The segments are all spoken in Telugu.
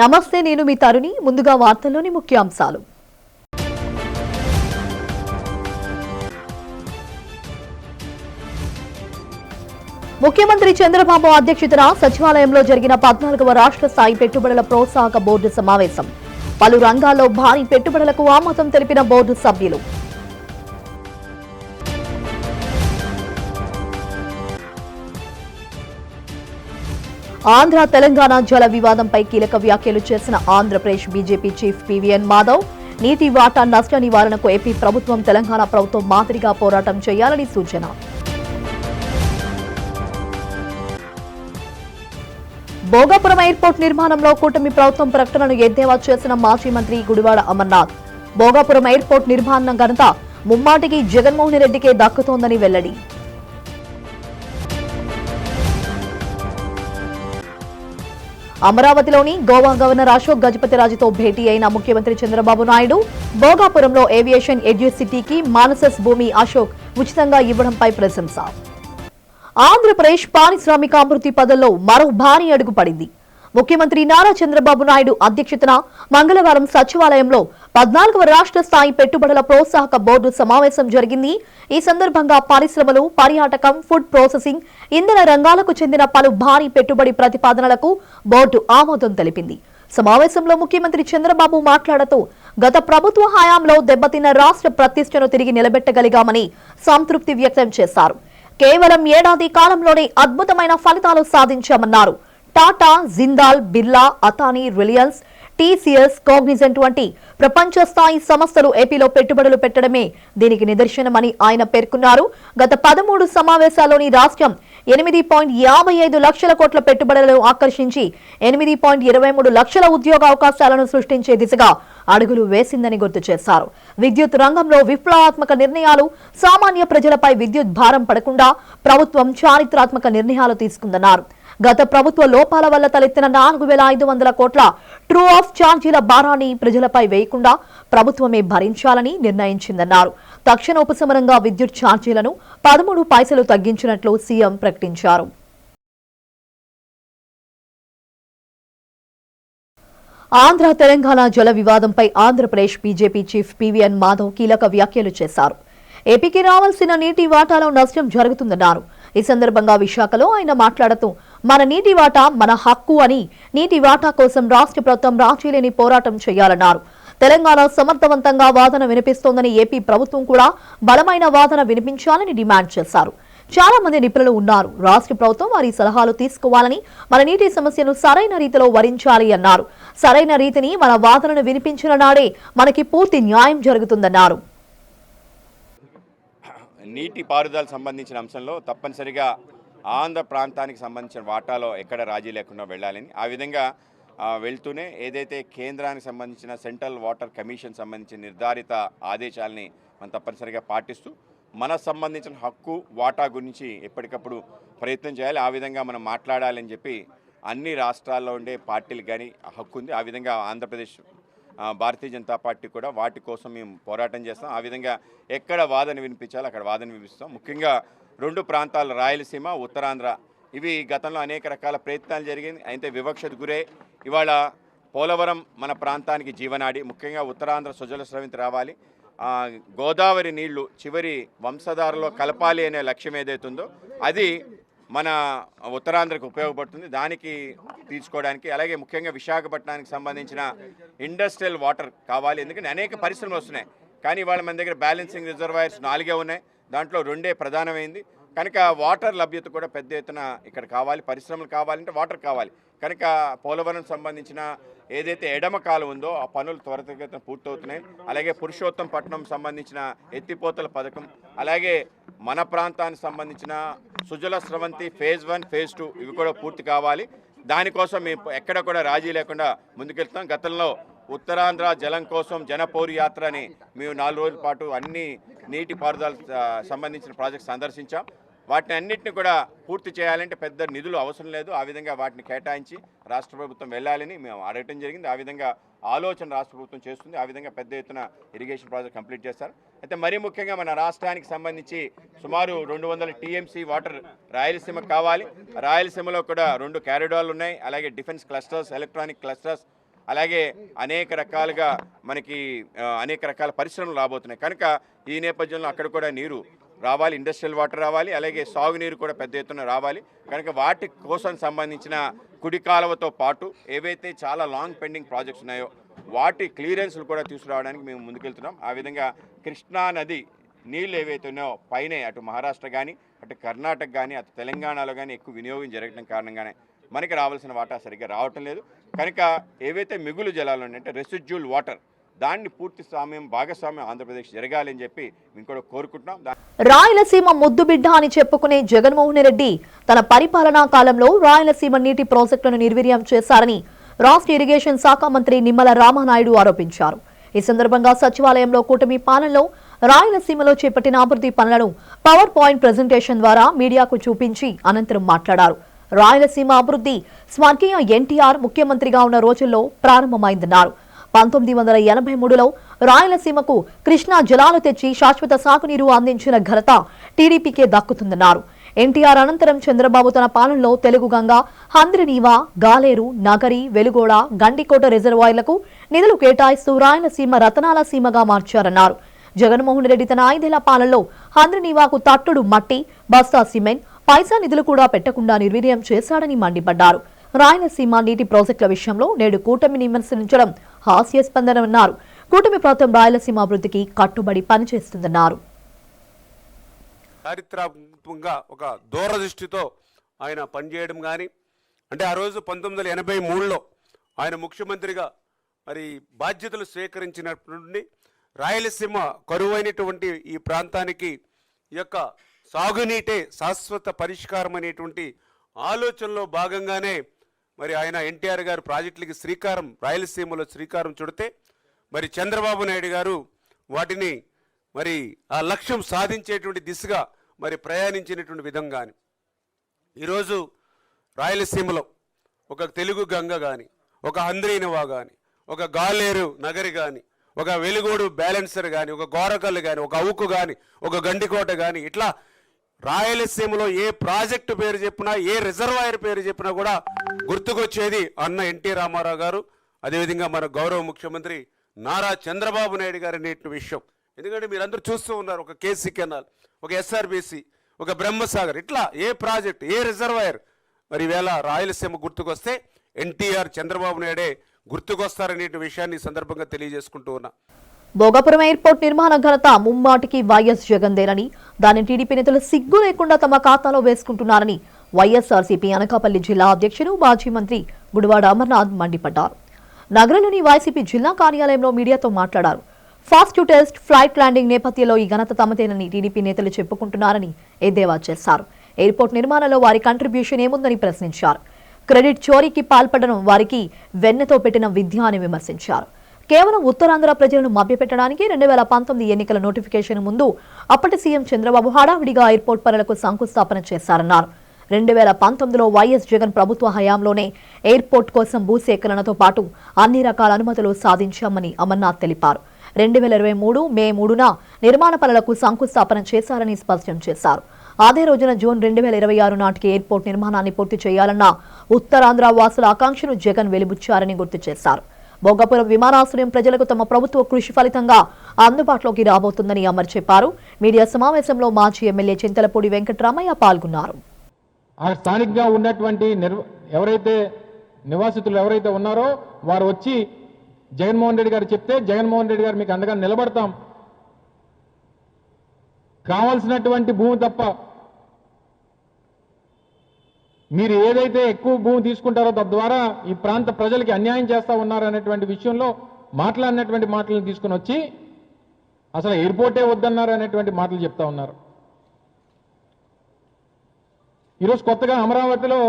నమస్తే, నేను మీ తరుణి. ముందుగా వార్తల్లోని ముఖ్యాంశాలు. ముఖ్యమంత్రి చంద్రబాబు అధ్యక్షతన సచివాలయంలో జరిగిన 14వ రాష్ట్ర స్థాయి పెట్టుబడుల ప్రోత్సాహక బోర్డు సమావేశం. పలు రంగాల్లో భారీ పెట్టుబడులకు ఆమోదం తెలిపిన బోర్డు సభ్యులు. ఆంధ్ర తెలంగాణ జల వివాదంపై కీలక వ్యాఖ్యలు చేసిన Andhra Pradesh BJP chief PVN Madhav, నీటి వాటా నష్ట నివారణకు ఏపీ ప్రభుత్వం తెలంగాణ ప్రభుత్వం మాదిరిగా పోరాటం చేయాలని సూచన. భోగాపురం ఎయిర్పోర్ట్ నిర్మాణంలో కూటమి ప్రభుత్వం ప్రకటనను ఎద్దేవా చేసిన మాజీ మంత్రి గుడివాడ అమర్నాథ్, భోగాపురం ఎయిర్పోర్ట్ నిర్మాణం ఘనత ముమ్మాటికి జగన్మోహన్ రెడ్డికే దక్కుతోందని వెల్లడి. అమరావతిలోని గోవా గవర్నర్ అశోక్ గజపతిరాజుతో భేటీ అయిన ముఖ్యమంత్రి చంద్రబాబు నాయుడు, భోగాపురంలో ఏవియేషన్ ఎడ్యుసిటీకి మానసస్ భూమి అశోక్ ఉచితంగా ఇవ్వడంపై ప్రశంస. ఆంధ్రప్రదేశ్ పారిశ్రామికాభివృద్ధి పదంలో మరో భారీ అడుగు పడింది. ముఖ్యమంత్రి నారా చంద్రబాబు నాయుడు అధ్యక్షతన మంగళవారం సచివాలయంలో 14వ రాష్ట్ర స్థాయి పెట్టుబడుల ప్రోత్సాహక బోర్డు సమావేశం జరిగింది. ఈ సందర్భంగా పరిశ్రమలు, పర్యాటకం, ఫుడ్ ప్రాసెసింగ్, ఇంధన రంగాలకు చెందిన పలు భారీ పెట్టుబడి ప్రతిపాదనలకు బోర్డు ఆమోదం తెలిపింది. సమావేశంలో ముఖ్యమంత్రి చంద్రబాబు మాట్లాడుతూ గత ప్రభుత్వ హయాంలో దెబ్బతిన్న రాష్ట్ర ప్రతిష్టను తిరిగి నిలబెట్టగలిగామని సంతృప్తి వ్యక్తం చేశారు. కేవలం ఏడాది కాలంలోనే అద్భుతమైన ఫలితాలు సాధించామన్నారు. టాటా, జిందాల్, బిర్లా, అదానీ, రిలయన్స్, టీసీఎస్, కాగ్నిజెంట్ వంటి ప్రపంచ స్థాయి సంస్థలు ఏపీలో పెట్టుబడులు పెట్టడమే దీనికి నిదర్శనమని ఆయన పేర్కొన్నారు. గత 13 సమావేశాల్లోని రాష్ట్రం 8.55 లక్షల కోట్ల పెట్టుబడులను ఆకర్షించి 8.23 లక్షల ఉద్యోగ అవకాశాలను సృష్టించే దిశగా అడుగులు వేసిందని గుర్తు చేశారు. విద్యుత్ రంగంలో విప్లవాత్మక నిర్ణయాలు, సామాన్య ప్రజలపై విద్యుత్ భారం పడకుండా ప్రభుత్వం చారిత్రాత్మక నిర్ణయాలు తీసుకుందన్నారు. గత ప్రభుత్వ లోపాల వల్ల తలెత్తిన 4,500 కోట్ల ట్రూ ఆఫ్ ఛార్జీల భారాన్ని ప్రజలపై వేయకుండా ప్రభుత్వమే భరించాలని నిర్ణయించిందన్నారు. తక్షణ ఉపశమనంగా విద్యుత్ ఛార్జీలను 13 పైసలు తగ్గించినట్లు సీఎం ప్రకటించారు. ఆంధ్ర తెలంగాణ జల వివాదంపై Andhra Pradesh BJP chief PVN Madhav కీలక వ్యాఖ్యలు చేశారు. ఏపీకి రావాల్సిన నీటి వాటాలో నష్టం జరుగుతుందన్నారు. ఈ సందర్భంగా విశాఖలో ఆయన మాట్లాడుతూ మన నీటి వాటా మన హక్కు అని, నీటి వాటా కోసం రాష్ట్ర ప్రభుత్వం రాజీ లేని పోరాటం చేయాలన్నారు. తెలంగాణ సమర్థవంతంగా వాదన వినిపిస్తోందని, ఏపీ ప్రభుత్వం కూడా బలమైన వాదన వినిపించాలని డిమాండ్ చేశారు. చాలా మంది నిపుణులు ఉన్నారు. రాష్ట్ర ప్రభుత్వం వారి సలహాలు తీసుకోవాలని, మన నీటి సమస్యను సరైన రీతిలో వరించాలి అన్నారు. సరైన రీతిని మన వాదనను వినిపించిన నాడే మనకి పూర్తి న్యాయం జరుగుతుందన్నారు. నీటి పారుదల సంబంధించిన అంశంలో తప్పనిసరిగా ఆంధ్ర ప్రాంతానికి సంబంధించిన వాటాలో ఎక్కడ రాజీ లేకుండా వెళ్ళాలని, ఆ విధంగా వెళ్తూనే ఏదైతే కేంద్రానికి సంబంధించిన సెంట్రల్ వాటర్ కమిషన్ సంబంధించిన నిర్ధారిత ఆదేశాలని మనం తప్పనిసరిగా పాటిస్తూ మన సంబంధించిన హక్కు వాటా గురించి ఎప్పటికప్పుడు ప్రయత్నం చేయాలి. ఆ విధంగా మనం మాట్లాడాలని చెప్పి అన్ని రాష్ట్రాల్లో ఉండే పార్టీలకు కానీ హక్కు ఉంది. ఆ విధంగా ఆంధ్రప్రదేశ్ భారతీయ జనతా పార్టీ కూడా వాటి కోసం మేము పోరాటం చేస్తాం. ఆ విధంగా ఎక్కడ వాదన వినిపించాలో అక్కడ వాదన వినిపిస్తాం. ముఖ్యంగా 2 ప్రాంతాలు, రాయలసీమ, ఉత్తరాంధ్ర, ఇవి గతంలో అనేక రకాల ప్రయత్నాలు జరిగింది. అయితే వివక్షకు గురే ఇవాళ పోలవరం మన ప్రాంతానికి జీవనాడి. ముఖ్యంగా ఉత్తరాంధ్ర సుజల స్రవంతి రావాలి, గోదావరి నీళ్లు చివరి వంశధారలో కలపాలి అనే లక్ష్యం ఏదైతుందో అది మన ఉత్తరాంధ్రకు ఉపయోగపడుతుంది. దానికి తీసుకోవడానికి, అలాగే ముఖ్యంగా విశాఖపట్నానికి సంబంధించిన ఇండస్ట్రియల్ వాటర్ కావాలి. ఎందుకంటే అనేక పరిశ్రమలు వస్తున్నాయి, కానీ ఇవాళ మన దగ్గర బ్యాలెన్సింగ్ రిజర్వాయర్స్ 4 ఉన్నాయి, దాంట్లో 2 ప్రధానమైంది. కనుక వాటర్ లభ్యత కూడా పెద్ద ఎత్తున ఇక్కడ కావాలి. పరిశ్రమలు కావాలంటే వాటర్ కావాలి. కనుక పోలవరం సంబంధించిన ఏదైతే ఎడమ కాలం ఉందో ఆ పనులు త్వరితగతిన పూర్తవుతున్నాయి. అలాగే పురుషోత్తంపట్నం సంబంధించిన ఎత్తిపోతల పథకం, అలాగే మన ప్రాంతానికి సంబంధించిన సుజల స్రవంతి ఫేజ్ 1, ఫేజ్ 2 ఇవి కూడా పూర్తి కావాలి. దానికోసం మేము ఎక్కడ కూడా రాజీ లేకుండా ముందుకెళ్తాం. గతంలో ఉత్తరాంధ్ర జలం కోసం జనపౌరి యాత్ర అని మేము 4 రోజుల పాటు అన్ని నీటి పారుదల సంబంధించిన ప్రాజెక్ట్స్ సందర్శించాం. వాటిని అన్నింటినీ కూడా పూర్తి చేయాలంటే పెద్ద నిధులు అవసరం లేదు. ఆ విధంగా వాటిని కేటాయించి రాష్ట్ర ప్రభుత్వం వెళ్ళాలని మేము అడగటం జరిగింది. ఆ విధంగా ఆలోచన రాష్ట్ర ప్రభుత్వం చేస్తుంది. ఆ విధంగా పెద్ద ఎత్తున ఇరిగేషన్ ప్రాజెక్ట్ కంప్లీట్ చేస్తారు. అయితే మరీ ముఖ్యంగా మన రాష్ట్రానికి సంబంధించి సుమారు 200 టీఎంసీ వాటర్ రాయలసీమకు కావాలి. రాయలసీమలో కూడా 2 కారిడార్లు ఉన్నాయి. అలాగే డిఫెన్స్ క్లస్టర్స్, ఎలక్ట్రానిక్ క్లస్టర్స్, అలాగే అనేక రకాలుగా మనకి అనేక రకాల పరిశ్రమలు రాబోతున్నాయి. కనుక ఈ నేపథ్యంలో అక్కడ కూడా నీరు రావాలి, ఇండస్ట్రియల్ వాటర్ రావాలి, అలాగే సాగునీరు కూడా పెద్ద ఎత్తున రావాలి. కనుక వాటి కోసం సంబంధించిన కుడి కాలువతో పాటు ఏవైతే చాలా లాంగ్ పెండింగ్ ప్రాజెక్ట్స్ ఉన్నాయో వాటి క్లియరెన్స్లు కూడా తీసుకురావడానికి మేము ముందుకెళ్తున్నాం. ఆ విధంగా కృష్ణా నది నీళ్ళు ఏవైతే ఉన్నాయో పైనే అటు మహారాష్ట్ర కానీ అటు కర్ణాటక కానీ అటు తెలంగాణలో కానీ ఎక్కువ వినియోగం జరగడం కారణంగానే మనకి రావాల్సిన వాటా సరిగ్గా రావటం లేదు. కనుక ఏవైతే మిగులు జలాలు ఉన్నాయంటే రెసిడ్యూల్ వాటర్ దాన్ని పూర్తి భాగస్వామ్యం ఆంధ్రప్రదేశ్ జరగాలి అని చెప్పి మేము కూడా కోరుకుంటున్నాం. రాయలసీమ ముద్దుబిడ్డ అని చెప్పుకునే జగన్మోహన్ రెడ్డి తన పరిపాలనా కాలంలో రాయలసీమ నీటి ప్రాజెక్టులను నిర్వీర్యం చేశారని రాష్ట్ర ఇరిగేషన్ శాఖ మంత్రి నిమ్మల రామనాయుడు ఆరోపించారు. ఈ సందర్భంగా సచివాలయంలో కూటమి పాలనలో రాయలసీమలో చేపట్టిన అభివృద్ధి పనులను పవర్ పాయింట్ ప్రెజెంటేషన్ ద్వారా మీడియాకు చూపించి అనంతరం మాట్లాడారు. రాయలసీమ అభివృద్ధి స్వర్గీయ ఎన్టీఆర్ ముఖ్యమంత్రిగా ఉన్న రోజుల్లో ప్రారంభమైందన్నారు. 1983లో రాయలసీమకు కృష్ణా జలాలు తెచ్చి శాశ్వత సాగునీరు అందించిన ఘనత టీడీపీకే దక్కుతుందన్నారు. ఎన్టీఆర్ అనంతరం చంద్రబాబు తన పాలనలో తెలుగు గంగ, హంద్రినీవా, గాలేరు, నగరి, వెలుగోడ, గండికోట రిజర్వాయర్లకు నిధులు కేటాయిస్తూ రాయలసీమ రతనాల సీమగా మార్చారన్నారు. జగన్మోహన్ రెడ్డి తన 5 ఏళ్ల పాలనలో హంద్రినీవాకు తట్టుడు మట్టి, బస్తా సిమెంట్, పైసా నిధులు కూడా పెట్టకుండా నిర్వీర్యం చేశాడని మండిపడ్డారు. రాయలసీమ నీటి ప్రాజెక్టుల విషయంలో నేడు కూటమిని విమర్శించడం హాస్యాస్పందనమన్నారు. కూటమి ప్రభుత్వం రాయలసీమ అభివృద్ధికి కట్టుబడి పనిచేస్తుందన్నారు. చారిత్రాత్మకంగా ఒక దూరదృష్టితో ఆయన పనిచేయడం కానీ, అంటే ఆ రోజు 1983లో ఆయన ముఖ్యమంత్రిగా మరి బాధ్యతలు స్వీకరించినప్పటి నుండి రాయలసీమ కరువైనటువంటి ఈ ప్రాంతానికి ఈ యొక్క సాగునీటే శాశ్వత పరిష్కారం అనేటువంటి ఆలోచనలో భాగంగానే మరి ఆయన ఎన్టీఆర్ గారు ప్రాజెక్టులకి రాయలసీమలో శ్రీకారం చుడితే మరి చంద్రబాబు నాయుడు గారు వాటిని మరి ఆ లక్ష్యం సాధించేటువంటి దిశగా మరి ప్రయాణించినటువంటి విధంగాని ఈరోజు రాయలసీమలో ఒక తెలుగు గంగ కానీ, ఒక హంద్రీనవా కానీ, ఒక గాలేరు నగరి కానీ, ఒక వెలుగోడు బ్యాలెన్సర్ కానీ, ఒక గోరకల్లు కానీ, ఒక అవుకు కానీ, ఒక గండికోట కానీ, ఇట్లా రాయలసీమలో ఏ ప్రాజెక్టు పేరు చెప్పినా, ఏ రిజర్వాయర్ పేరు చెప్పినా కూడా గుర్తుకొచ్చేది అన్న ఎన్టీ రామారావు గారు, అదేవిధంగా మన గౌరవ ముఖ్యమంత్రి నారా చంద్రబాబు నాయుడు గారు అనే విషయం. ఎందుకంటే మీరందరూ చూస్తూ ఉన్నారు, ఒక కేసీ కెనాల్, ఒక ఎస్ఆర్బీసీ, ఒక బ్రహ్మసాగర్, ఇట్లా ఏ ప్రాజెక్ట్, ఏ రిజర్వాయర్ మరి ఈవేళ రాయలసీమ గుర్తుకొస్తే ఎన్టీఆర్ చంద్రబాబు నాయుడే గుర్తుకొస్తారనే విషయాన్ని సందర్భంగా తెలియజేసుకుంటూ ఉన్నా. భోగాపురం ఎయిర్పోర్ట్ నిర్మాణ ఘనత ముమ్మాటికి వైఎస్ జగన్దేనని, దాని టీడీపీ నేతలు సిగ్గు లేకుండా తమ ఖాతాలో వేసుకుంటున్నారని వైఎస్ఆర్సీపీ అనకాపల్లి జిల్లా అధ్యక్షుడు మాజీ మంత్రి గుడివాడ అమర్నాథ్ మండిపడ్డారు. నగరంలోని వైసీపీ జిల్లా కార్యాలయంలో మీడియాతో మాట్లాడారు. ఫాస్ట్ టెస్ట్ ఫ్లైట్ ల్యాండింగ్ నేపథ్యంలో ఈ ఘనత తమదేనని టీడీపీ నేతలు చెప్పుకుంటున్నారని ఎద్దేవా చేశారు. ఎయిర్పోర్ట్ నిర్మాణంలో వారి కంట్రిబ్యూషన్ ఏముందని ప్రశ్నించారు. క్రెడిట్ చోరీకి పాల్పడడం వారికి వెన్నెతో పెట్టిన విద్య అని విమర్శించారు. కేవలం ఉత్తరాంధ్ర ప్రజలను మభ్యపెట్టడానికి 2019 ఎన్నికల నోటిఫికేషన్ ముందు అప్పటి సీఎం చంద్రబాబు హడావిడిగా ఎయిర్పోర్ట్ పనులకు శంకుస్థాపన చేశారన్నారు. 2019లో వైఎస్ జగన్ ప్రభుత్వ హయాంలోనే ఎయిర్పోర్ట్ కోసం భూసేకరణతో పాటు అన్ని రకాల అనుమతులు సాధించామని అమర్నాథ్ తెలిపారు. 2023 మే 3న నిర్మాణ పనులకు శంకుస్థాపన చేశారని స్పష్టం చేశారు. అదే రోజున జూన్ 2026 నాటికి ఎయిర్పోర్ట్ నిర్మాణాన్ని పూర్తి చేయాలన్న ఉత్తరాంధ్ర వాసుల ఆకాంక్షను జగన్ వెలిబుచ్చారని గుర్తు చేశారు. భోగాపురం విమానాశ్రయం ప్రజలకు తమ ప్రభుత్వ కృషి ఫలితంగా అందుబాటులోకి రాబోతుందని అమర్ చెప్పారు. మీడియా సమావేశంలో మాజీ ఎమ్మెల్యే చింతలపూడి వెంకటరామయ్య పాల్గొన్నారు. ఆ స్థానికంగా ఉన్నటువంటి ఎవరైతే నివాసితులు ఎవరైతే ఉన్నారో వారు వచ్చి జగన్మోహన్ రెడ్డి గారు చెప్తే జగన్మోహన్ రెడ్డి గారు మీకు అండగా నిలబడతాం, కావాల్సినటువంటి భూమి తప్ప మీరు ఏదైతే ఎక్కువ భూమి తీసుకుంటారో తద్వారా ఈ ప్రాంత ప్రజలకి అన్యాయం చేస్తా ఉన్నారు అనేటువంటి విషయంలో మాట్లాడినటువంటి మాటలను తీసుకుని వచ్చి అసలు ఎయిర్పోర్టే వద్దన్నారు అనేటువంటి మాటలు చెప్తా ఉన్నారు. ఈరోజు కొత్తగా అమరావతిలో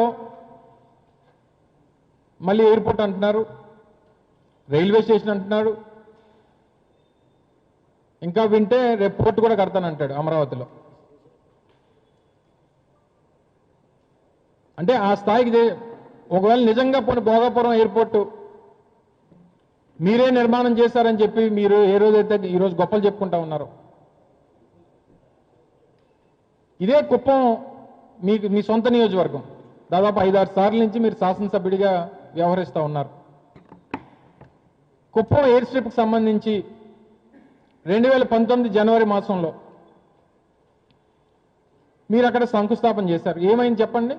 మళ్ళీ ఎయిర్పోర్ట్ అంటున్నారు, రైల్వే స్టేషన్ అంటున్నాడు, ఇంకా వింటే రేపు పోర్టు కూడా కడతానంటాడు అమరావతిలో. అంటే ఆ స్థాయికి ఒకవేళ నిజంగా పోనీ భోగాపురం ఎయిర్పోర్టు మీరే నిర్మాణం చేశారని చెప్పి మీరు ఏ రోజైతే ఈరోజు గొప్పలు చెప్పుకుంటా ఉన్నారు, ఇదే కుప్పం మీ సొంత నియోజకవర్గం, దాదాపు 5-6 సార్ల నుంచి మీరు శాసనసభ్యుడిగా వ్యవహరిస్తూ ఉన్నారు. కుప్పం ఎయిర్ స్ట్రిప్కి సంబంధించి 2019 జనవరి మాసంలో మీరు అక్కడ శంకుస్థాపన చేశారు. ఏమైంది చెప్పండి?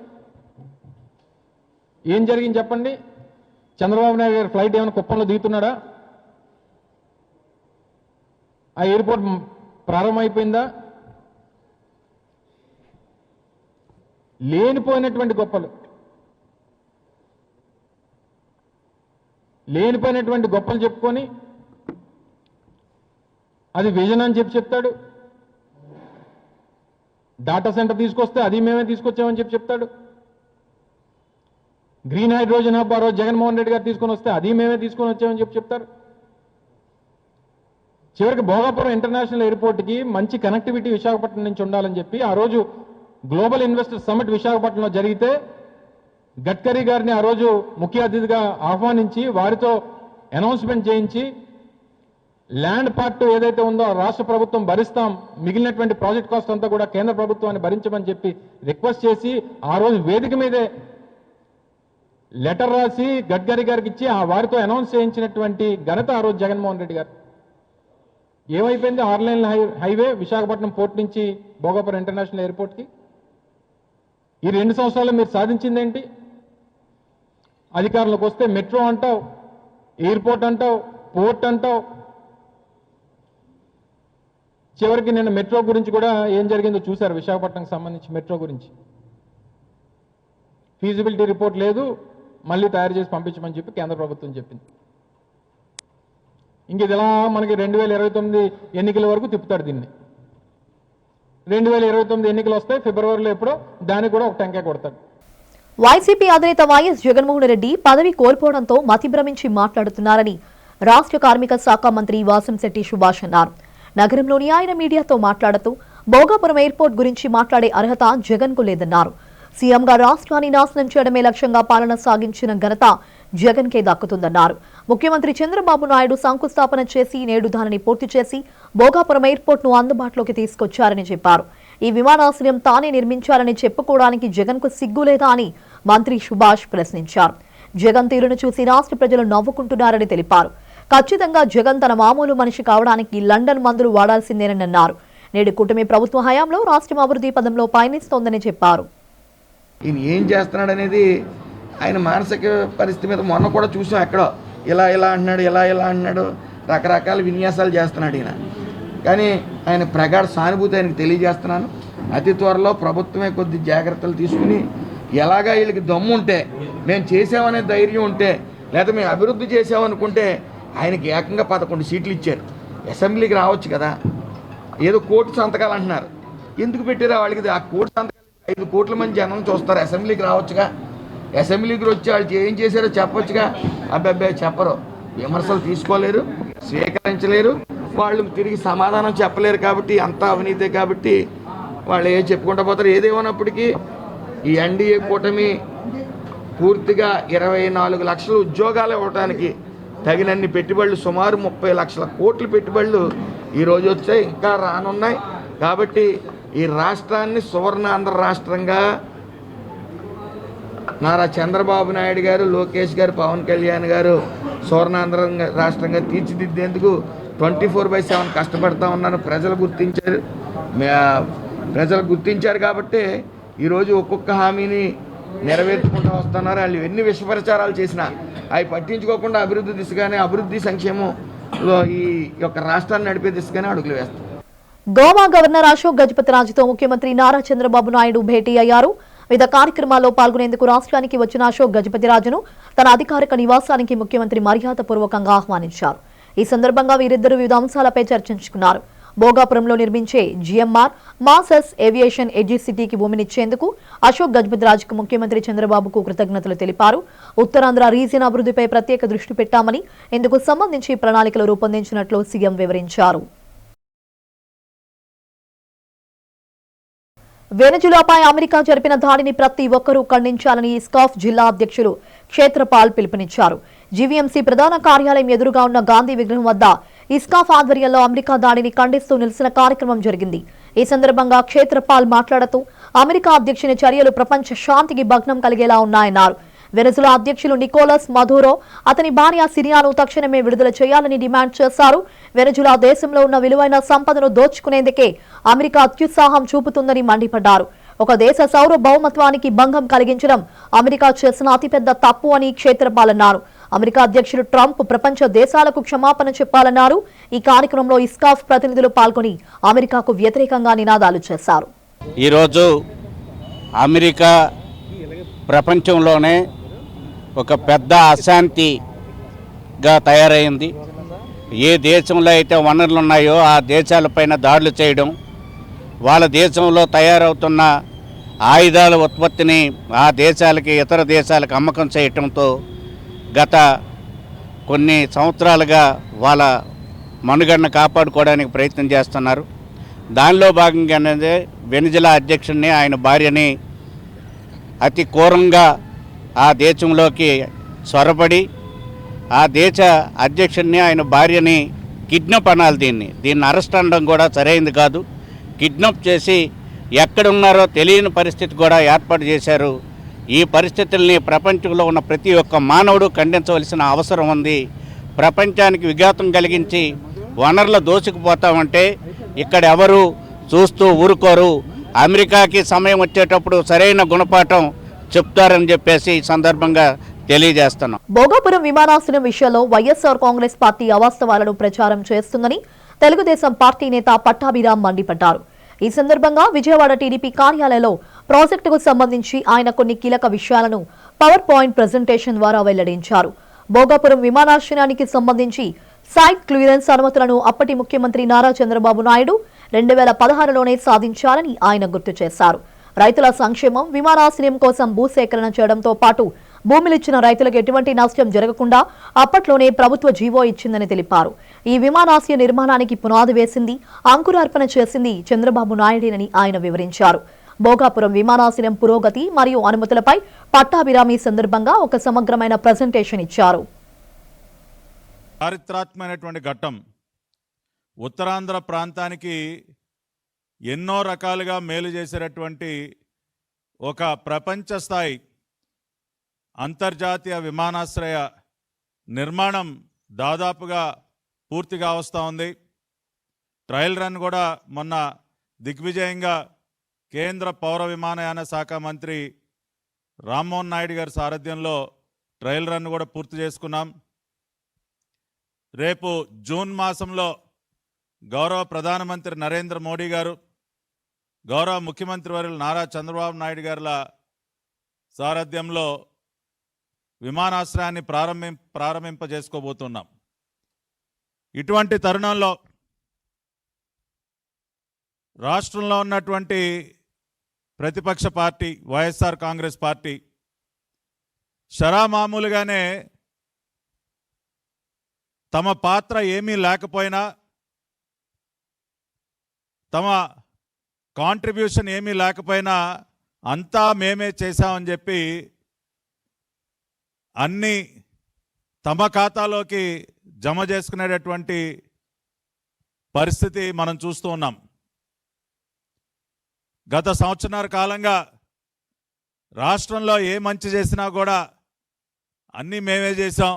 ఏం జరిగింది చెప్పండి? చంద్రబాబు నాయుడు గారి ఫ్లైట్ ఏమైనా కుప్పంలో దిగుతున్నాడా? ఆ ఎయిర్పోర్ట్ ప్రారంభమైపోయిందా? లేనిపోయినటువంటి గొప్పలు చెప్పుకొని అది విజన్ అని చెప్తాడు. డాటా సెంటర్ తీసుకొస్తే అది మేమే తీసుకొచ్చామని చెప్తాడు. గ్రీన్ హైడ్రోజన్ హబ్ ఆ రోజు జగన్మోహన్ రెడ్డి గారు తీసుకొని వస్తే అది మేమే తీసుకొని వచ్చామని చెప్తారు. చివరికి భోగాపురం ఇంటర్నేషనల్ ఎయిర్పోర్ట్కి మంచి కనెక్టివిటీ విశాఖపట్నం నుంచి ఉండాలని చెప్పి ఆ రోజు గ్లోబల్ ఇన్వెస్టర్ సమ్మిట్ విశాఖపట్నంలో జరిగితే గడ్కరీ గారిని ఆ రోజు ముఖ్య అతిథిగా ఆహ్వానించి వారితో అనౌన్స్మెంట్ చేయించి ల్యాండ్ పార్ట్ ఏదైతే ఉందో రాష్ట్ర ప్రభుత్వం భరిస్తాం, మిగిలినటువంటి ప్రాజెక్ట్ కాస్ట్ అంతా కూడా కేంద్ర ప్రభుత్వాన్ని భరించమని చెప్పి రిక్వెస్ట్ చేసి ఆ రోజు వేదిక మీదే లెటర్ రాసి గడ్కరీ గారికి ఇచ్చి ఆ వారితో అనౌన్స్ చేయించినటువంటి ఘనత ఆ రోజు జగన్మోహన్ రెడ్డి గారు. ఏమైపోయింది? 6 లైన్ల హైవే విశాఖపట్నం పోర్ట్ నుంచి భోగాపురం ఇంటర్నేషనల్ ఎయిర్పోర్ట్కి. ఈ 2 సంవత్సరాల్లో మీరు సాధించిందేంటి? అధికారంలోకి వస్తే మెట్రో అంటావు, ఎయిర్పోర్ట్ అంటావు, పోర్ట్ అంటావు. చివరికి నిన్న మెట్రో గురించి కూడా ఏం జరిగిందో చూశారు. విశాఖపట్నంకి సంబంధించి మెట్రో గురించి ఫీజిబిలిటీ రిపోర్ట్ లేదు, మళ్ళీ తయారు చేసి పంపించమని చెప్పి కేంద్ర ప్రభుత్వం చెప్పింది. ఇంక ఇది ఎలా మనకి 2029 ఎన్నికల వరకు తిప్పుతాడు దీన్ని. 2029 ఎన్నికలు వస్తాయి ఫిబ్రవరిలో ఎప్పుడో, దానికి కూడా ఒక టెంకాయ కొడతాడు. వైసీపీ అధినేత వైఎస్ జగన్మోహన్ రెడ్డి పదవి కోల్పోవడంతో మతిభ్రమించి మాట్లాడుతున్నారని రాష్ట్ర కార్మిక శాఖ మంత్రి వాసంశెట్టి సుభాష్ అన్నారు. నగరంలోని ఆయన మీడియాతో మాట్లాడుతూ భోగాపురం ఎయిర్పోర్ట్ గురించి మాట్లాడే అర్హత జగన్కు లేదన్నారు. సీఎంగా రాష్ట్రాన్ని నాశనం చేయడమే లక్ష్యంగా పాలన సాగించిన ఘనత జగన్కే దక్కుతుందన్నారు. ముఖ్యమంత్రి చంద్రబాబు నాయుడు శంకుస్థాపన చేసి నేడు దానిని పూర్తి చేసి భోగాపురం ఎయిర్పోర్ట్ను అందుబాటులోకి తీసుకొచ్చారని చెప్పారు. ఈ విమానాశ్రయం తానే నిర్మించాలని చెప్పుకోవడానికి జగన్కు సిగ్గులేదా అని మంత్రి సుభాష్ ప్రశ్నించారు. జగన్ తీరును చూసి రాష్ట్ర ప్రజలు నవ్వుకుంటున్నారని తెలిపారు. ఖచ్చితంగా జగన్ తన మామూలు మనిషి కావడానికి లండన్ మందులు వాడాల్సిందేనని అన్నారు. నేడు కూటమి ప్రభుత్వ హయాంలో రాష్ట్రం అభివృద్ధి పదంలో పయనిస్తోందని చెప్పారు. ఈయన ఏం చేస్తున్నాడనేది ఆయన మానసిక పరిస్థితి మీద మొన్న కూడా చూసాం. ఎక్కడో ఇలా అంటున్నాడు, ఇలా అంటున్నాడు, రకరకాల విన్యాసాలు చేస్తున్నాడు ఈయన. కానీ ఆయన ప్రగాఢ సానుభూతి ఆయనకు తెలియజేస్తున్నాను. అతి త్వరలో ప్రభుత్వమే కొద్ది జాగ్రత్తలు తీసుకుని ఎలాగా వీళ్ళకి దమ్ము ఉంటే, మేము చేసామనే ధైర్యం ఉంటే, లేదా మేము అభివృద్ధి చేసామనుకుంటే ఆయనకి ఏకంగా 11 సీట్లు ఇచ్చారు. అసెంబ్లీకి రావచ్చు కదా. ఏదో కోటి సంతకాలు అంటున్నారు. ఎందుకు పెట్టారా వాళ్ళకి? ఆ కోటి సంతకాలు 5 కోట్ల మంది జనం చూస్తారు. అసెంబ్లీకి రావచ్చుగా. అసెంబ్లీకి వచ్చి వాళ్ళు ఏం చేశారో చెప్పొచ్చుగా. అబ్బాయి చెప్పరు, విమర్శలు తీసుకోలేరు, స్వీకరించలేరు, వాళ్ళు తిరిగి సమాధానం చెప్పలేరు. కాబట్టి అంతా అవినీతే. కాబట్టి వాళ్ళు ఏం చెప్పుకుంటూ పోతారు. ఏదేమన్నప్పటికీ ఈ ఎన్డీఏ కూటమి పూర్తిగా 24 లక్షల ఉద్యోగాలు ఇవ్వడానికి తగినన్ని పెట్టుబడులు, సుమారు 30 లక్షల కోట్ల పెట్టుబడులు ఈరోజు వచ్చాయి, ఇంకా రానున్నాయి. కాబట్టి ఈ రాష్ట్రాన్ని సువర్ణాంధ్ర రాష్ట్రంగా నారా చంద్రబాబు నాయుడు గారు, లోకేష్ గారు, పవన్ కళ్యాణ్ గారు సువర్ణాంధ్ర రాష్ట్రంగా తీర్చిదిద్దేందుకు 24/7 కష్టపడతా ఉన్నాను. ప్రజలు గుర్తించారు కాబట్టి ఈరోజు ఒక్కొక్క హామీని నెరవేర్చుకుంటూ వస్తున్నారు. వాళ్ళు ఎన్ని విషప్రచారాలు చేసినా అవి పట్టించుకోకుండా అభివృద్ధి దిశగానే, అభివృద్ధి సంక్షేమంలో ఈ యొక్క రాష్ట్రాన్ని నడిపే దిశగానే అడుగులు వేస్తారు. గోవా గవర్నర్ అశోక్ గజపతిరాజుతో ముఖ్యమంత్రి నారా చంద్రబాబు నాయుడు భేటీ అయ్యారు. వివిధ కార్యక్రమాల్లో పాల్గొనేందుకు రాష్ట్రానికి వచ్చిన అశోక్ గజపతిరాజును తన అధికారిక నివాసానికి ముఖ్యమంత్రి మర్యాదపూర్వకంగా ఆహ్వానించారు. ఈ సందర్భంగా వీరిద్దరూ వివిధ అంశాలపై చర్చించుకున్నారు. భోగాపురంలో నిర్మించే జిఎంఆర్ మాసెస్ ఏవియేషన్ ఎడ్జిసిటీకి భూమినిచ్చేందుకు అశోక్ గజపతిరాజుకు ముఖ్యమంత్రి చంద్రబాబుకు కృతజ్ఞతలు తెలిపారు. ఉత్తరాంధ్ర రీజియన్ అభివృద్ధిపై ప్రత్యేక దృష్టి పెట్టామని, ఇందుకు సంబంధించి ప్రణాళికలు రూపొందించినట్లు సీఎం వివరించారు. వెనజులాపై అమెరికా జరిపిన దాడిని ప్రతి ఒక్కరూ ఖండించాలని ఇస్కాఫ్ జిల్లా అధ్యక్షులు క్షేత్రపాల్ పిలుపునిచ్చారు. జీవీఎంసీ ప్రధాన కార్యాలయం ఎదురుగా ఉన్న గాంధీ విగ్రహం వద్ద ఇస్కాఫ్ ఆధ్వర్యంలో అమెరికా దాడిని ఖండిస్తూ నిరసన కార్యక్రమం జరిగింది. ఈ సందర్భంగా క్షేత్రపాల్ మాట్లాడుతూ అమెరికా అధ్యక్షుని చర్యలు ప్రపంచ శాంతికి భగ్నం కలిగేలా ఉన్నాయన్నారు. వెనజులా అధ్యక్షులు నికోలస్ మధురో అతని భార్య సిరియాను తక్షణమే విడుదల చేయాలని డిమాండ్ చేశారు. వెనజులా దేశంలో ఉన్న విలువైన సంపదను దోచుకునేందుకే అమెరికా అత్యుత్సాహం చూపుతుందని మండిపడ్డారు. ఒక దేశ సార్వభౌమత్వానికి భంగం కలిగించడం అమెరికా చేసిన అతిపెద్ద తప్పు అని క్షేత్రపాలన్నారు. అమెరికా అధ్యక్షుడు ట్రంప్ ప్రపంచ దేశాలకు క్షమాపణ చెప్పాలన్నారు. ఈ కార్యక్రమంలో ఇస్కాఫ్ ప్రతినిధులు పాల్గొని అమెరికాకు వ్యతిరేకంగా నినాదాలు చేశారు. ఈరోజు అమెరికా ప్రపంచంలోనే ఒక పెద్ద అశాంతిగా తయారైంది. ఏ దేశంలో అయితే వనరులు ఉన్నాయో ఆ దేశాలపైన దాడులు చేయడం, వాళ్ళ దేశంలో తయారవుతున్న ఆయుధాల ఉత్పత్తిని ఆ దేశాలకి ఇతర దేశాలకు అమ్మకం చేయటంతో గత కొన్ని సంవత్సరాలుగా వాళ్ళ మనుగడను కాపాడుకోవడానికి ప్రయత్నం చేస్తున్నారు. దానిలో భాగంగానే వెనిజులా అధ్యక్షుడిని ఆయన భార్యని అతి క్రూరంగా ఆ దేశంలోకి చొరబడి ఆ దేశ అధ్యక్షుడిని ఆయన భార్యని కిడ్నాప్ అనాలి. దీన్ని అరెస్ట్ అనడం కూడా సరైంది కాదు. కిడ్నాప్ చేసి ఎక్కడున్నారో తెలియని పరిస్థితి కూడా ఏర్పాటు చేశారు. ఈ పరిస్థితుల్ని ప్రపంచంలో ఉన్న ప్రతి ఒక్క మానవుడు ఖండించవలసిన అవసరం ఉంది. ప్రపంచానికి విఘాతం కలిగించి వనరులు దోచుకుపోతామంటే ఇక్కడ ఎవరు చూస్తూ ఊరుకోరు. అమెరికాకి సమయం వచ్చేటప్పుడు సరైన గుణపాఠం చెప్తారని చెప్పేసి ఈ సందర్భంగా తెలియజేస్తున్నాం. భోగాపురం విమానాశ్రయం విషయంలో వైఎస్ఆర్ కాంగ్రెస్ పార్టీ అవాస్తవాలను ప్రచారం చేస్తుందని తెలుగుదేశం పార్టీ నేత పట్టాభిరామ్ మండిపడ్డారు. ఈ సందర్భంగా విజయవాడ టీడీపీ కార్యాలయంలో ప్రాజెక్టుకు సంబంధించి ఆయన కొన్ని కీలక విషయాలను పవర్ పాయింట్ ప్రెజెంటేషన్ ద్వారా వెల్లడించారు. భోగాపురం విమానాశ్రయానికి సంబంధించి సైట్ క్లియరెన్స్ అనుమతులను అప్పటి ముఖ్యమంత్రి నారా చంద్రబాబు నాయుడు 2016లోనే సాధించారని ఆయన గుర్తు చేశారు. రైతుల సంక్షేమం, విమానాశ్రయం కోసం భూసేకరణ చేయడంతో పాటు భూములిచ్చిన రైతులకు ఎటువంటి నష్టం జరగకుండా అప్పట్లోనే ప్రభుత్వ జీవో ఇచ్చిందని తెలిపారు. ఈ విమానాశ్రయ నిర్మాణానికి పునాది వేసింది, అంకురార్పణ చేసింది చంద్రబాబు నాయుడేనని ఆయన వివరించారు. భోగాపురం విమానాశ్రయం పురోగతి మరియు అనుమతులపై పట్టాభిరామి సందర్భంగా ఒక సమగ్రమైన ప్రెజెంటేషన్ ఇచ్చారు. చారిత్రాత్మకమైనటువంటి ఘట్టం. ఉత్తరాంధ్ర ప్రాంతానికి ఎన్నో రకాలుగా మేలు చేసేటటువంటి ఒక ప్రపంచ స్థాయి అంతర్జాతీయ విమానాశ్రయ నిర్మాణం దాదాపుగా పూర్తిగా వస్తూ ఉంది. ట్రయల్ రన్ కూడా మొన్న దిగ్విజయంగా కేంద్ర పౌర విమానయాన శాఖ మంత్రి రామ్మోహన్ నాయుడు గారి సారథ్యంలో ట్రయల్ రన్ కూడా పూర్తి చేసుకున్నాం. రేపు జూన్ మాసంలో గౌరవ ప్రధానమంత్రి నరేంద్ర మోడీ గారు, గౌరవ ముఖ్యమంత్రి వర్యులు నారా చంద్రబాబు నాయుడు గారుల సారథ్యంలో విమానాశ్రయాన్ని ప్రారంభింపజేసుకోబోతున్నాం. ఇటువంటి తరుణంలో రాష్ట్రంలో ఉన్నటువంటి ప్రతిపక్ష పార్టీ వైఎస్ఆర్ కాంగ్రెస్ పార్టీ షరామామూలుగానే తమ పాత్ర ఏమీ లేకపోయినా, తమ కాంట్రిబ్యూషన్ ఏమీ లేకపోయినా అంతా మేమే చేశామని చెప్పి అన్నీ తమ ఖాతాలోకి జమ చేసుకునేటటువంటి పరిస్థితి మనం చూస్తూ ఉన్నాం. గత సంవత్సరాల కాలంగా రాష్ట్రంలో ఏ మంచి చేసినా కూడా అన్నీ మేమే చేసాం,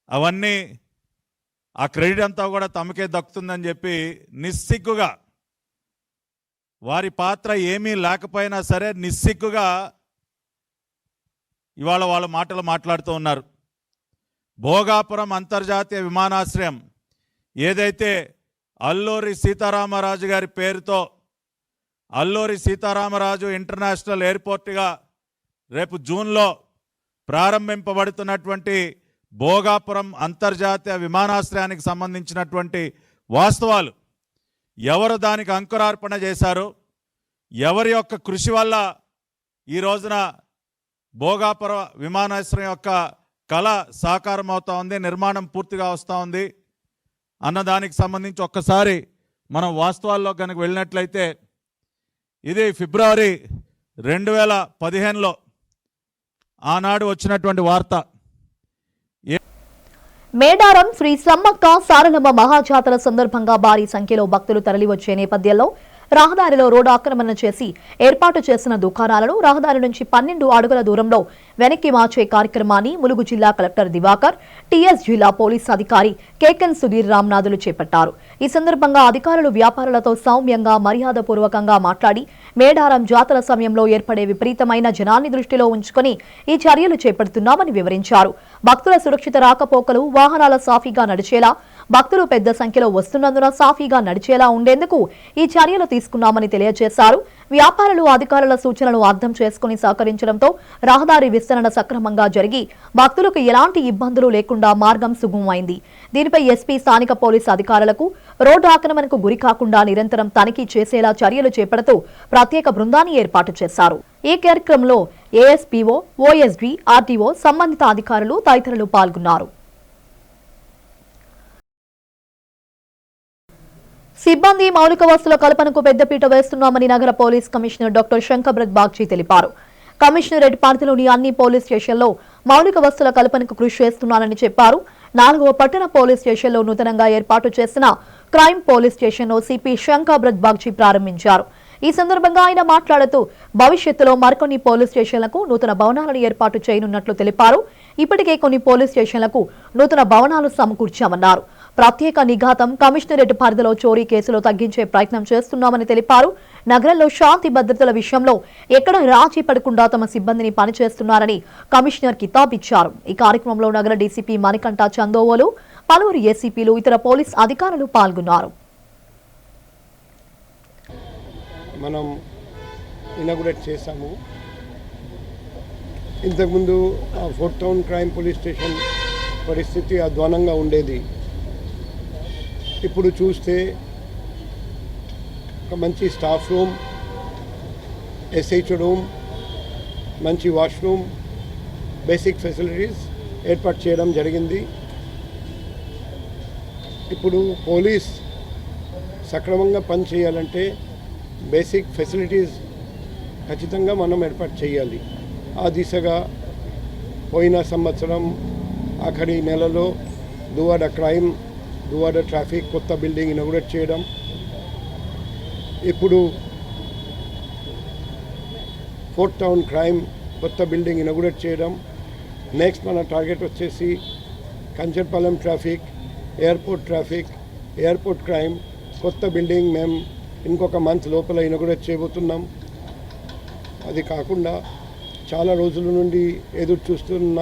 అవన్నీ ఆ క్రెడిట్ అంతా కూడా తమకే దక్కుతుందని చెప్పి నిస్సిగ్గుగా, వారి పాత్ర ఏమీ లేకపోయినా సరే నిస్సిగ్గుగా ఇవాళ వాళ్ళ మాటలు మాట్లాడుతూ ఉన్నారు. భోగాపురం అంతర్జాతీయ విమానాశ్రయం ఏదైతే అల్లూరి సీతారామరాజు గారి పేరుతో అల్లూరి సీతారామరాజు ఇంటర్నేషనల్ ఎయిర్పోర్ట్గా రేపు జూన్లో ప్రారంభింపబడుతున్నటువంటి భోగాపురం అంతర్జాతీయ విమానాశ్రయానికి సంబంధించినటువంటి వాస్తవాలు, ఎవరు దానికి అంకురార్పణ చేశారు, ఎవరి యొక్క కృషి వల్ల ఈ రోజున భోగాపురం విమానాశ్రయం యొక్క కళ సాకారం అవుతా ఉంది, నిర్మాణం పూర్తిగా వస్తూ ఉంది అన్నదానికి సంబంధించి ఒక్కసారి మనం వాస్తవాల్లో కనుక వెళ్ళినట్లయితే, ఇది ఫిబ్రవరి 2015లో ఆనాడు వచ్చినటువంటి వార్త. మేడారం శ్రీ సమ్మక్క సారలమ్మ మహాజాతర సందర్భంగా భారీ సంఖ్యలో భక్తులు తరలివచ్చే నేపథ్యంలో రహదారిలో రోడ్డు ఆక్రమణ చేసి ఏర్పాటు చేసిన దుకాణాలను రహదారి నుంచి 12 అడుగుల దూరంలో వెనక్కి మార్చే కార్యక్రమాన్ని ములుగు జిల్లా కలెక్టర్ దివాకర్, టీఎస్ జిల్లా పోలీస్ అధికారి కేకెన్ సుధీర్ రామ్నాథులు చేపట్టారు. ఈ సందర్భంగా అధికారులు వ్యాపారులతో సౌమ్యంగా మర్యాదపూర్వకంగా మాట్లాడి మేడారం జాతర సమయంలో ఏర్పడే విపరీతమైన జనాన్ని దృష్టిలో ఉంచుకొని ఈ చర్యలు చేపడుతున్నామని వివరించారు. భక్తుల సురక్షిత రాకపోకలు, వాహనాల సాఫీగా నడిచేలా, భక్తులు పెద్ద సంఖ్యలో వస్తున్నందున సాఫీగా నడిచేలా ఉండేందుకు ఈ చర్యలు తీసుకున్నామని తెలియజేశారు. వ్యాపారులు అధికారుల సూచనలు అర్థం చేసుకుని సహకరించడంతో రహదారి విస్తరణ సక్రమంగా జరిగి భక్తులకు ఎలాంటి ఇబ్బందులు లేకుండా మార్గం సుగమమైంది. దీనిపై ఎస్పీ స్థానిక పోలీసు అధికారులకు రోడ్డు ఆక్రమణకు గురి కాకుండా నిరంతరం తనిఖీ చేసేలా చర్యలు చేపడుతూ ప్రత్యేక బృందాన్ని ఏర్పాటు చేశారు. ఈ కార్యక్రమంలో ఏఎస్పీఓ, ఓఎస్డీ, ఆర్టీఓ, సంబంధిత అధికారులు తదితరులు పాల్గొన్నారు. సిబ్బంది మౌలిక వసతుల కల్పనకు పెద్దపీట వేస్తున్నామని నగర పోలీస్ కమిషనర్ డాక్టర్ శంకర్బ్రత్ బాగ్చి తెలిపారు. కమిషనరేట్ పరిధిలోని అన్ని పోలీస్ స్టేషన్లో మౌలిక వసతుల కల్పనకు కృషి చేస్తున్నానని చెప్పారు. 4వ పట్టణ పోలీస్ స్టేషన్లో నూతనంగా ఏర్పాటు చేసిన క్రైమ్ పోలీస్ స్టేషన్ను సిపి శంకర్బ్రత్ బాగ్చి ప్రారంభించారు. ఈ సందర్భంగా ఆయన మాట్లాడుతూ భవిష్యత్తులో మరికొన్ని పోలీస్ స్టేషన్లకు నూతన భవనాలను ఏర్పాటు చేయనున్నట్లు తెలిపారు. ఇప్పటికే కొన్ని పోలీస్ స్టేషన్లకు నూతన భవనాలు సమకూర్చామన్నారు. ప్రత్యేక నిఘాతం కమిషనరేట్ పరిధిలో చోరీ కేసులు తగ్గించే ప్రయత్నం చేస్తున్నామని తెలిపారు. నగరంలో శాంతి భద్రతల విషయంలో ఎక్కడ రాజీ పడకుండా తమ సిబ్బందిని పనిచేస్తున్నారని కమిషనర్ కితాబ్ ఇచ్చారు. ఈ కార్యక్రమంలో నగర డీసీపీ మణికంఠ చందోవోలు, పలువురు ఏసీపీలు, ఇతర పోలీస్ అధికారులు పాల్గొన్నారు. మనం ఇనాగ్రేట్ చేశాము. ఇంతకుముందు fort town crime police station పరిస్థితి అధ్వానంగా ఉండేది. ఇప్పుడు చూస్తే ఒక మంచి స్టాఫ్ రూమ్, ఎస్హెచ్ రూమ్, మంచి వాష్రూమ్, బేసిక్ ఫెసిలిటీస్ ఏర్పాటు చేయడం జరిగింది. ఇప్పుడు పోలీస్ సక్రమంగా పనిచేయాలంటే బేసిక్ ఫెసిలిటీస్ ఖచ్చితంగా మనం ఏర్పాటు చేయాలి. ఆ దిశగా పోయిన సంవత్సరం ఆఖరి నెలలో దువాడ క్రైమ్, దువాడ ట్రాఫిక్ కొత్త బిల్డింగ్ ఇనాగ్రేట్ చేయడం, ఇప్పుడు ఫోర్ట్ టౌన్ క్రైమ్ కొత్త బిల్డింగ్ ఇనాగ్రేట్ చేయడం. నెక్స్ట్ మన టార్గెట్ వచ్చేసి కంచర్పాలెం ట్రాఫిక్, ఎయిర్పోర్ట్ క్రైమ్ కొత్త బిల్డింగ్ మేము ఇంకొక మంత్ లోపల ఇనాగ్రేట్ చేయబోతున్నాం. అది కాకుండా చాలా రోజుల నుండి ఎదురు చూస్తున్న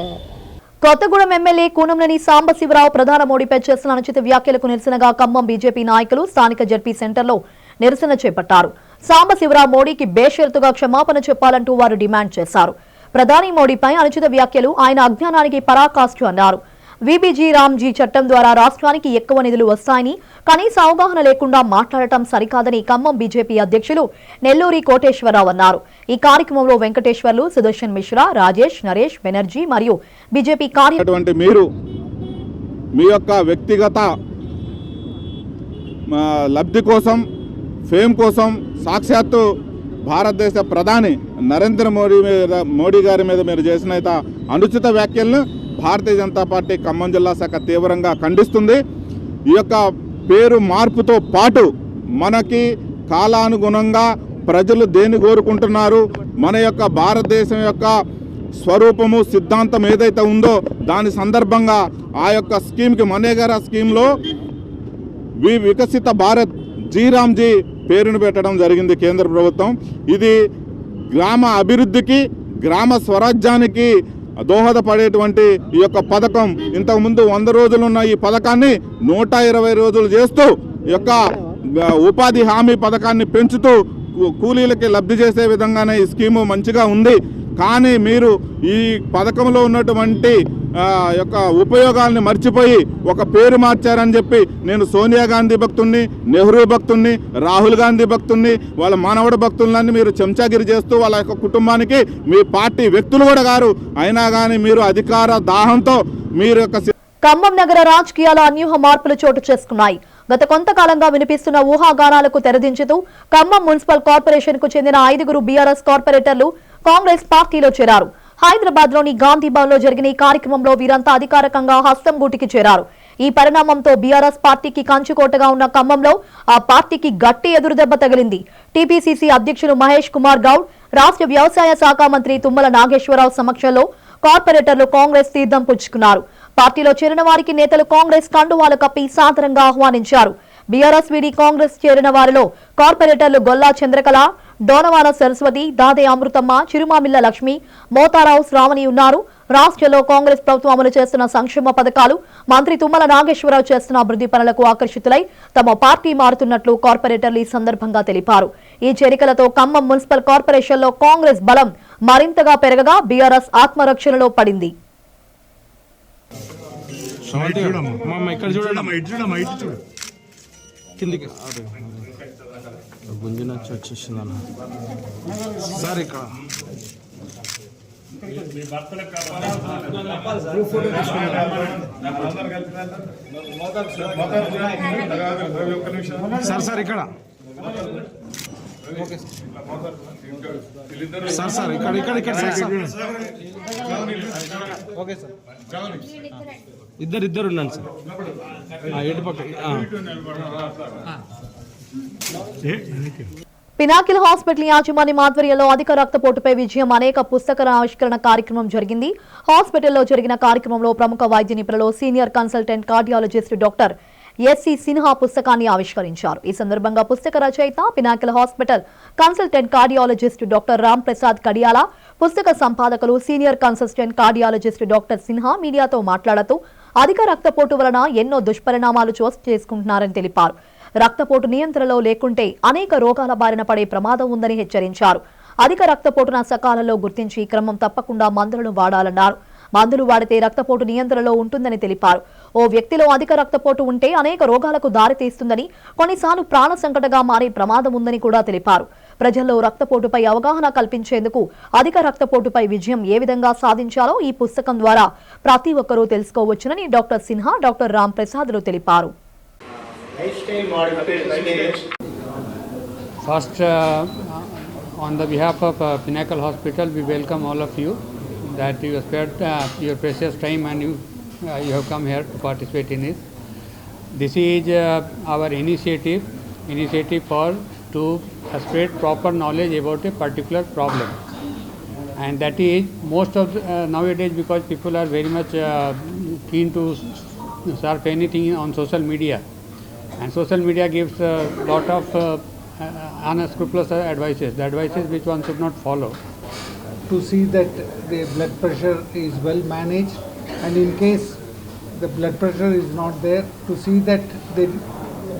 కొత్తగూడెం ఎమ్మెల్యే కూనంనేని సాంబశివరావు ప్రధాని మోడీపై చేసిన అనుచిత వ్యాఖ్యలకు నిరసనగా ఖమ్మం బీజేపీ నాయకులు స్థానిక జడ్పీ సెంటర్లో నిరసన చేపట్టారు. సాంబశివరావు మోడీకి బేషరతుగా క్షమాపణ చెప్పాలంటూ వారు డిమాండ్ చేశారు. ప్రధాని మోడీపై అనుచిత వ్యాఖ్యలు ఆయన అజ్ఞానానికి పరాకాష్ఠ అన్నారు. వీబీజీ రామ్జీ చట్టం ద్వారా రాష్ట్రానికి ఎక్కువ నిధులు వస్తాయని, కనీస అవగాహన లేకుండా మాట్లాడటం సరికాదని ఖమ్మం బీజేపీ అధ్యక్షులు నెల్లూరి కోటేశ్వరరావు అన్నారు. ఈ కార్యక్రమంలో వెంకటేశ్వర్లు, సుదర్శన్ మిశ్రా, రాజేష్, నరేష్, బెనర్జీ మరియు బీజేపీ కార్యకర్తలు మీరు మీ యొక్క వ్యక్తిగత లబ్ధి కోసం, ఫేమ్ కోసం సాక్షాత్తు భారతదేశ ప్రధాని నరేంద్ర మోడీ గారి మీద మీరు చేసిన అనుచిత వ్యాఖ్యలను భారతీయ జనతా పార్టీ ఖమ్మం జిల్లా శాఖ తీవ్రంగా ఖండిస్తుంది. ఈ యొక్క పేరు మార్పుతో పాటు మనకి కాలానుగుణంగా ప్రజలు దేన్ని కోరుకుంటున్నారు, మన యొక్క భారతదేశం యొక్క స్వరూపము, సిద్ధాంతం ఏదైతే ఉందో దాని సందర్భంగా ఆ యొక్క స్కీమ్కి మనేగారా స్కీమ్లో వికసిత భారత్ జీరామ్జీ పేరును పెట్టడం జరిగింది కేంద్ర ప్రభుత్వం. ఇది గ్రామ అభివృద్ధికి, గ్రామ స్వరాజ్యానికి దోహదపడేటువంటి ఈ యొక్క పథకం. ఇంతకుముందు 100 రోజులున్న ఈ పథకాన్ని 120 రోజులు చేస్తూ ఈ యొక్క ఉపాధి హామీ పథకాన్ని పెంచుతూ కూలీలకి లబ్ధి చేసే విధంగానే ఈ స్కీము మంచిగా ఉంది. కానీ మీరు ఈ పథకంలో ఉన్నటువంటి యొక్క ఉపయోగాల్ని మర్చిపోయి ఒక పేరు మార్చారని చెప్పి నేను సోనియా గాంధీ భక్తుల్ని, నెహ్రూ భక్తుల్ని, రాహుల్ గాంధీ భక్తుల్ని, వాళ్ళ మానవుడి భక్తులని మీరు చెంచాగిరి చేస్తూ వాళ్ళ యొక్క కుటుంబానికి మీ పార్టీ వ్యక్తులు కూడా గారు. అయినా కానీ మీరు అధికార దాహంతో మీరు యొక్క ఖమ్మం నగర రాజకీయాల అన్యూహ మార్పులు చోటు చేసుకున్నాయి. గత కొంతకాలంగా వినిపిస్తున్న ఊహాగానాలకు తెరదించుతూ ఖమ్మం మున్సిపల్ కార్పొరేషన్ కు చెందిన 5 బీఆర్ఎస్ కార్పొరేటర్లు కాంగ్రెస్ పార్టీలో చేరారు. హైదరాబాద్ లోని గాంధీ భవన్ లో జరిగిన ఈ కార్యక్రమంలో వీరంతా అధికారికంగా హస్తం గూటికి చేరారు. ఈ పరిణామంతో బీఆర్ఎస్ పార్టీకి కంచుకోటగా ఉన్న ఖమ్మంలో ఆ పార్టీకి గట్టి ఎదురుదెబ్బ తగిలింది. టీపీసీసీ అధ్యక్షులు మహేష్ కుమార్ గౌడ్, రాష్ట్ర వ్యవసాయ శాఖ మంత్రి తుమ్మల నాగేశ్వరరావు సమక్షంలో కార్పొరేటర్లు కాంగ్రెస్ తీర్థం పుచ్చుకున్నారు. పార్టీలో చేరిన వారికి నేతలు కాంగ్రెస్ కండువాలు కప్పి సాదరంగా ఆహ్వానించారు. బీఆర్ఎస్ వీడి కాంగ్రెస్ చేరిన వారిలో కార్పొరేటర్లు గొల్లా చంద్రకళ, డోనవాల సరస్వతి, దాదే అమృతమ్మ, చిరుమామిళ్ల లక్ష్మి, మోతారావు శ్రావణి ఉన్నారు. రాష్ట్రంలో కాంగ్రెస్ ప్రభుత్వం అమలు చేస్తున్న సంక్షేమ పథకాలు, మంత్రి తుమ్మల నాగేశ్వరరావు చేస్తున్న అభివృద్ధి పనులకు ఆకర్షితులై తమ పార్టీ మారుతున్నట్లు కార్పొరేటర్లు ఈ సందర్భంగా తెలిపారు. ఈ చేరికలతో ఖమ్మం మున్సిపల్ కార్పొరేషన్లో కాంగ్రెస్ బలం మరింతగా పెరగగా బీఆర్ఎస్ ఆత్మరక్షణలో పడింది. సార్ ఇక్కడ సార్ ఇక్కడ సార్ ఇక్కడ ఓకే సార్ ఇద్దరు ఉన్నాను సార్ ఎటు పక్క పినాకిల్ హాస్పిటల్ యాజమాన్యం ఆధ్వర్యంలో అధిక రక్తపోటుపై విజయం అనేక పుస్తకాల ఆవిష్కరణ కార్యక్రమం జరిగింది. హాస్పిటల్లో జరిగిన కార్యక్రమంలో ప్రముఖ వైద్య నిపుణులు senior consultant cardiologist doctor S C Sinha పుస్తకాన్ని ఆవిష్కరించారు. ఈ సందర్భంగా పుస్తక రచయిత, Pinnacle hospital consultant cardiologist doctor Ram Prasad Kadiyala, పుస్తక సంపాదకులు senior consultant cardiologist doctor Sinha మీడియాతో మాట్లాడుతూ అధిక రక్తపోటు వలన ఎన్నో దుష్పరిణామాలు చోటు చేసుకుంటున్నారని తెలిపారు. రక్తపోటు నియంత్రణలో లేకుంటే అనేక రోగాల బారిన పడే ప్రమాదం ఉందని హెచ్చరించారు. అధిక రక్తపోటును సకాలంలో గుర్తించి క్రమం తప్పకుండా మందులను వాడాలన్నారు. మందులు వాడితే రక్తపోటు నియంత్రణలో ఉంటుందని తెలిపారు. ఓ వ్యక్తిలో అధిక రక్తపోటు ఉంటే అనేక రోగాలకు దారితీస్తుందని, కొన్నిసార్లు ప్రాణ సంకటగా మారే ప్రమాదం ఉందని కూడా తెలిపారు. ప్రజల్లో రక్తపోటుపై అవగాహన కల్పించేందుకు అధిక రక్తపోటుపై విజయం ఏ విధంగా సాధించాలో ఈ పుస్తకం ద్వారా ప్రతి ఒక్కరూ తెలుసుకోవచ్చునని డాక్టర్ సిన్హా, డాక్టర్ రామ్ ప్రసాద్లు తెలిపారు. First, on the behalf of Pinnacle Hospital, we welcome all of you that you spared your precious time and you have come here to participate in it. This is our initiative for to spread proper knowledge about a particular problem, and that is most of nowadays, because people are very much keen to surf anything on social media, and social media gives a lot of unscrupulous advices, the advices which one should not follow. To see that the blood pressure is well managed, and in case the blood pressure is not there, to see that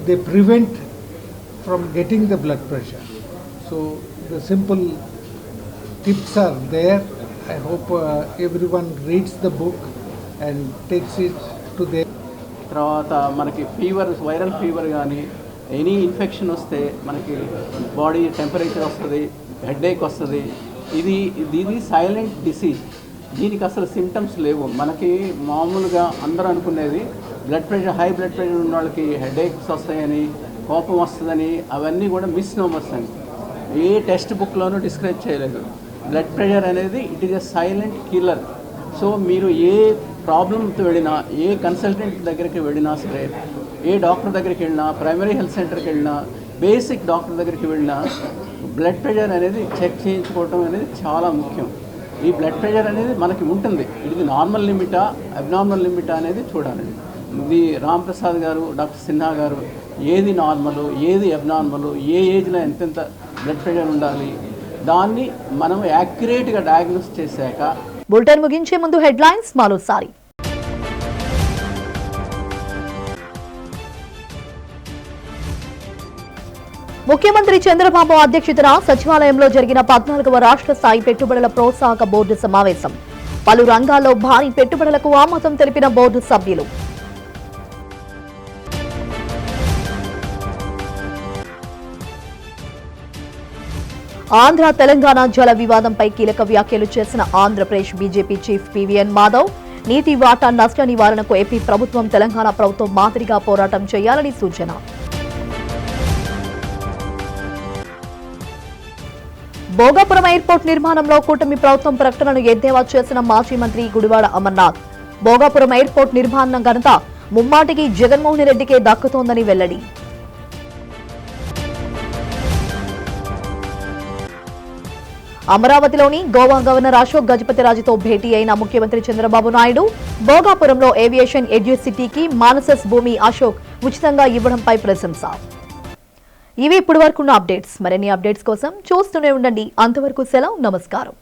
they prevent from getting the blood pressure. So the simple tips are there. I hope everyone reads the book and takes it to their. తర్వాత మనకి ఫీవర్, వైరల్ ఫీవర్ కానీ ఎనీ ఇన్ఫెక్షన్ వస్తే మనకి బాడీ టెంపరేచర్ వస్తుంది, హెడేక్ వస్తుంది. ఇది సైలెంట్ డిసీజ్. దీనికి అసలు సిమ్టమ్స్ లేవు. మనకి మామూలుగా అందరూ అనుకునేది blood pressure, high blood pressure ఉన్న వాళ్ళకి హెడేక్స్ వస్తాయని, కోపం వస్తుందని, అవన్నీ కూడా మిస్నోమర్స్ అని. ఏ టెక్స్ట్ బుక్లోనూ డిస్క్రైబ్ చేయలేదు. బ్లడ్ ప్రెషర్ అనేది it is a silent killer. So మీరు ఏ ప్రాబ్లంతో వెళ్ళినా, ఏ కన్సల్టెంట్ దగ్గరికి వెళ్ళినా సరే, ఏ డాక్టర్ దగ్గరికి వెళ్ళినా, ప్రైమరీ హెల్త్ సెంటర్కి వెళ్ళినా, బేసిక్ డాక్టర్ దగ్గరికి వెళ్ళినా బ్లడ్ ప్రెషర్ అనేది చెక్ చేయించుకోవటం అనేది చాలా ముఖ్యం. ఈ బ్లడ్ ప్రెషర్ అనేది మనకి ఉంటుంది. ఇది నార్మల్ లిమిటా, అబ్నార్మల్ లిమిటా అనేది చూడాలి. ఇది రామ్ ప్రసాద్ గారు, డాక్టర్ సిన్హా గారు ఏది నార్మల్, ఏది అబ్నార్మల్, ఏ ఏజ్లో ఎంతెంత బ్లడ్ ప్రెషర్ ఉండాలి, దాన్ని మనం యాక్యురేట్గా డయాగ్నోస్ చేశాక. బులెటిన్ ముగించే ముందు హెడ్లైన్స్ మరోసారి. ముఖ్యమంత్రి చంద్రబాబు అధ్యక్షతన సచివాలయంలో జరిగిన 14వ రాష్ట్ర స్థాయి పెట్టుబడుల ప్రోత్సాహక బోర్డు సమావేశం. పలు రంగాల్లో భారీ పెట్టుబడులకు ఆమోదం తెలిపిన బోర్డు సభ్యులు. ఆంధ్ర తెలంగాణ జల వివాదంపై కీలక వ్యాఖ్యలు చేసిన Andhra Pradesh BJP chief PVN Madhav. నీటి వాటా నష్ట నివారణకు ఏపీ ప్రభుత్వం, తెలంగాణ ప్రభుత్వం మాదిరిగా పోరాటం చేయాలని సూచన. భోగాపురం ఎయిర్పోర్ట్ నిర్మాణంలో కూటమి ప్రభుత్వం ప్రకటనను ఎద్దేవా చేసిన మాజీ మంత్రి గుడివాడ అమర్నాథ్. భోగాపురం ఎయిర్పోర్ట్ నిర్మాణ ఘనత ముమ్మాటికి జగన్మోహన్ రెడ్డికే దక్కుతోందని వెల్లడి. అమరావతిలోని గోవా గవర్నర్ అశోక్ గజపతిరాజుతో భేటీ అయిన ముఖ్యమంత్రి చంద్రబాబు నాయుడు భోగాపురంలో ఏవియేషన్ ఎడ్యుసిటీకి మానసస్ భూమి అశోక్ ఉచితంగా ఇవ్వడంపై ప్రశంస. ఇవి ఇప్పటి వరకున్న అప్డేట్స్. మరిన్ని అప్డేట్స్ కోసం చూస్తూనే ఉండండి. అంతవరకు సెలవు, నమస్కారం.